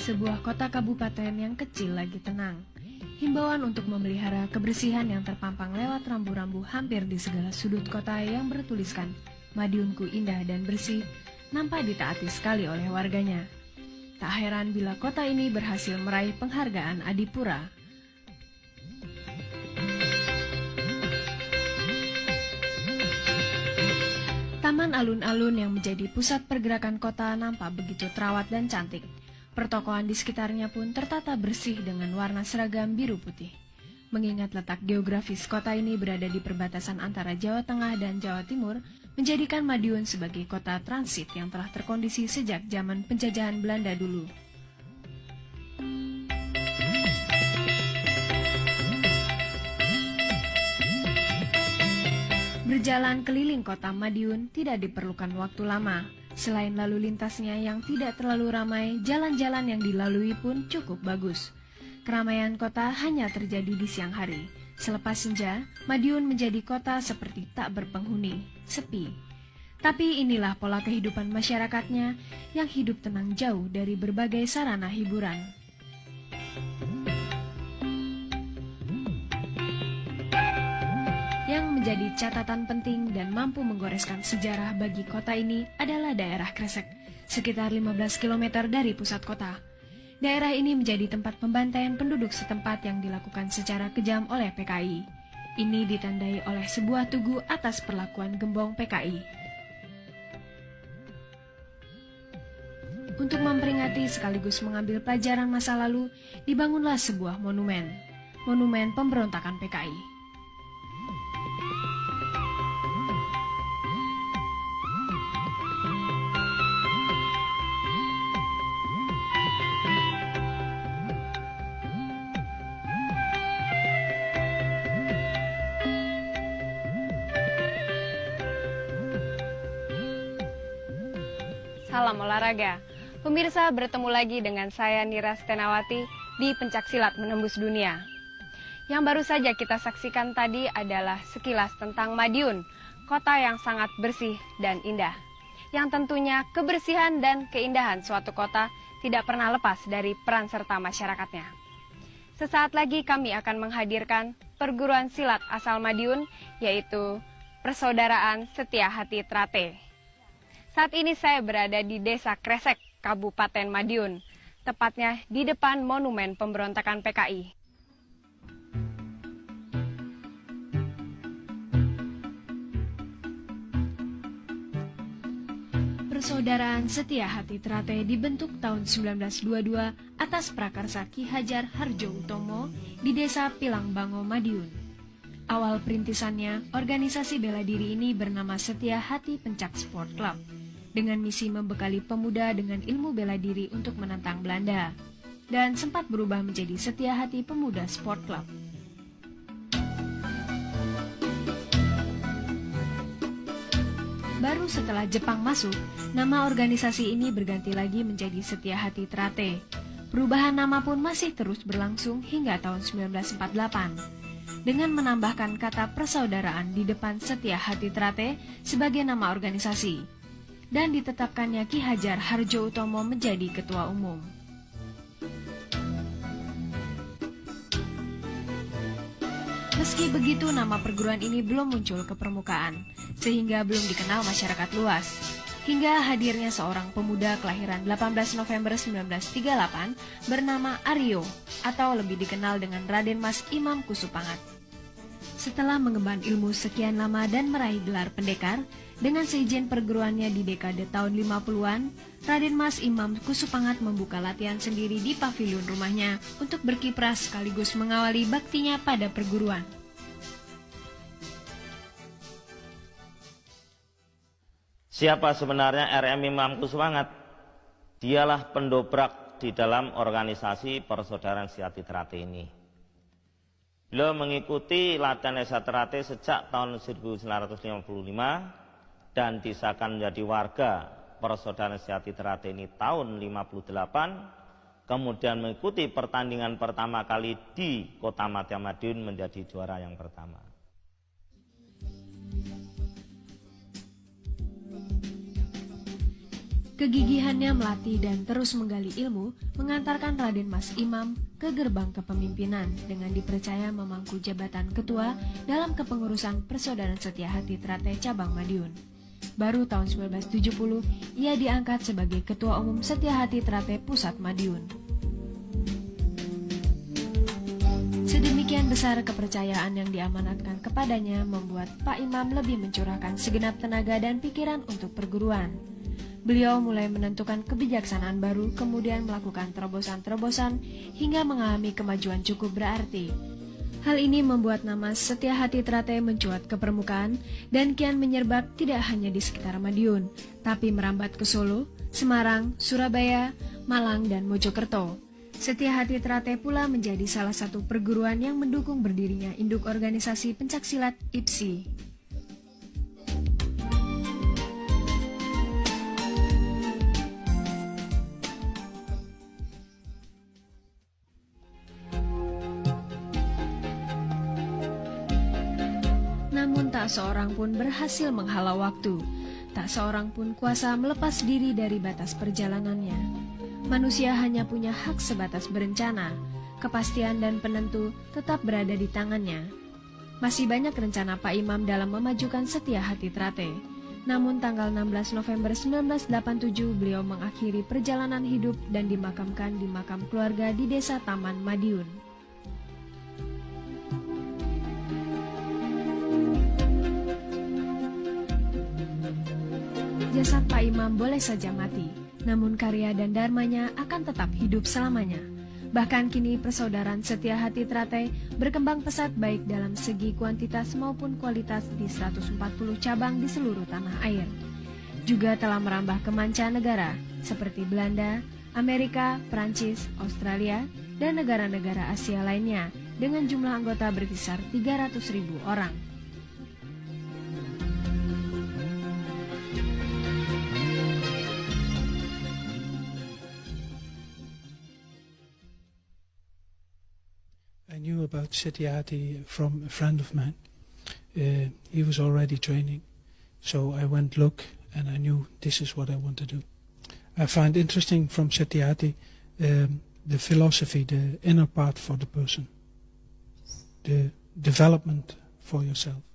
Sebuah kota kabupaten yang kecil lagi tenang. Himbauan untuk memelihara kebersihan yang terpampang lewat rambu-rambu hampir di segala sudut kota yang bertuliskan Madiunku indah dan bersih nampak ditaati sekali oleh warganya. Tak heran bila kota ini berhasil meraih penghargaan Adipura. Taman alun-alun yang menjadi pusat pergerakan kota nampak begitu terawat dan cantik. Pertokoan di sekitarnya pun tertata bersih dengan warna seragam biru putih. Mengingat letak geografis kota ini berada di perbatasan antara Jawa Tengah dan Jawa Timur, menjadikan Madiun sebagai kota transit yang telah terkondisi sejak zaman penjajahan Belanda dulu. Berjalan keliling kota Madiun tidak diperlukan waktu lama. Selain lalu lintasnya yang tidak terlalu ramai, jalan-jalan yang dilalui pun cukup bagus. Keramaian kota hanya terjadi di siang hari. Selepas senja, Madiun menjadi kota seperti tak berpenghuni, sepi. Tapi inilah pola kehidupan masyarakatnya yang hidup tenang jauh dari berbagai sarana hiburan. Yang menjadi catatan penting dan mampu menggoreskan sejarah bagi kota ini adalah daerah Kresek, sekitar 15 km dari pusat kota. Daerah ini menjadi tempat pembantaian penduduk setempat yang dilakukan secara kejam oleh PKI. Ini ditandai oleh sebuah tugu atas perlakuan gembong PKI. Untuk memperingati sekaligus mengambil pelajaran masa lalu, dibangunlah sebuah monumen pemberontakan PKI. Salam olahraga. Pemirsa, bertemu lagi dengan saya Nira Stenawati di Pencaksilat Menembus Dunia. Yang baru saja kita saksikan tadi adalah sekilas tentang Madiun, kota yang sangat bersih dan indah. Yang tentunya kebersihan dan keindahan suatu kota tidak pernah lepas dari peran serta masyarakatnya. Sesaat lagi kami akan menghadirkan perguruan silat asal Madiun, yaitu Persaudaraan Setia Hati Trate. Saat ini saya berada di Desa Kresek, Kabupaten Madiun, tepatnya di depan Monumen Pemberontakan PKI. Persaudaraan Setia Hati Trate dibentuk tahun 1922 atas prakarsa Ki Hajar Harjo Utomo di Desa Pilangbango, Madiun. Awal perintisannya, organisasi bela diri ini bernama Setia Hati Pencak Sport Club, dengan misi membekali pemuda dengan ilmu bela diri untuk menantang Belanda, dan sempat berubah menjadi Setia Hati Pemuda Sport Club. Baru setelah Jepang masuk, nama organisasi ini berganti lagi menjadi Setia Hati Trate. Perubahan nama pun masih terus berlangsung hingga tahun 1948, dengan menambahkan kata persaudaraan di depan Setia Hati Trate sebagai nama organisasi, dan ditetapkannya Ki Hajar Harjo Utomo menjadi ketua umum. Meski begitu, nama perguruan ini belum muncul ke permukaan, sehingga belum dikenal masyarakat luas. Hingga hadirnya seorang pemuda kelahiran 18 November 1938 bernama Aryo, atau lebih dikenal dengan Raden Mas Imam Kusupangat. Setelah mengemban ilmu sekian lama dan meraih gelar pendekar, dengan seizin perguruannya di dekade tahun 50-an, Raden Mas Imam Kusupangat membuka latihan sendiri di pavilion rumahnya untuk berkiprah sekaligus mengawali baktinya pada perguruan. Siapa sebenarnya RM Imam Kusupangat? Dialah pendobrak di dalam organisasi Persaudaraan Setia Hati Trate ini. Beliau mengikuti latihan Setia Hati Trate sejak tahun 1955 dan disahkan menjadi warga Persaudaraan Setia Hati Trate ini tahun 58, kemudian mengikuti pertandingan pertama kali di Kota Madiun menjadi juara yang pertama. Kegigihannya melatih dan terus menggali ilmu mengantarkan Raden Mas Imam ke gerbang kepemimpinan dengan dipercaya memangku jabatan ketua dalam kepengurusan Persaudaraan Setia Hati Trate Cabang Madiun. Baru tahun 1970, ia diangkat sebagai Ketua Umum Setia Hati Trate Pusat Madiun. Sedemikian besar kepercayaan yang diamanatkan kepadanya membuat Pak Imam lebih mencurahkan segenap tenaga dan pikiran untuk perguruan. Beliau mulai menentukan kebijaksanaan baru, kemudian melakukan terobosan-terobosan hingga mengalami kemajuan cukup berarti. Hal ini membuat nama Setia Hati Trate mencuat ke permukaan dan kian menyerbak tidak hanya di sekitar Madiun, tapi merambat ke Solo, Semarang, Surabaya, Malang, dan Mojokerto. Setia Hati Trate pula menjadi salah satu perguruan yang mendukung berdirinya induk organisasi pencaksilat IPSI. Namun tak seorang pun berhasil menghalau waktu, tak seorang pun kuasa melepas diri dari batas perjalanannya. Manusia hanya punya hak sebatas berencana, kepastian dan penentu tetap berada di tangannya. Masih banyak rencana Pak Imam dalam memajukan Setia Hati Trate. Namun tanggal 16 November 1987 beliau mengakhiri perjalanan hidup dan dimakamkan di makam keluarga di Desa Taman Madiun. Jasad Pak Imam boleh saja mati, namun karya dan dharmanya akan tetap hidup selamanya. Bahkan kini Persaudaraan Setia Hati Trate berkembang pesat baik dalam segi kuantitas maupun kualitas di 140 cabang di seluruh tanah air. Juga telah merambah ke mancanegara seperti Belanda, Amerika, Prancis, Australia, dan negara-negara Asia lainnya dengan jumlah anggota berkisar 300.000 orang. I knew about Setia Hati from a friend of mine. He was already training, so I went look and I knew this is what I want to do. I find interesting from Setia Hati the philosophy, the inner part for the person, the development for yourself.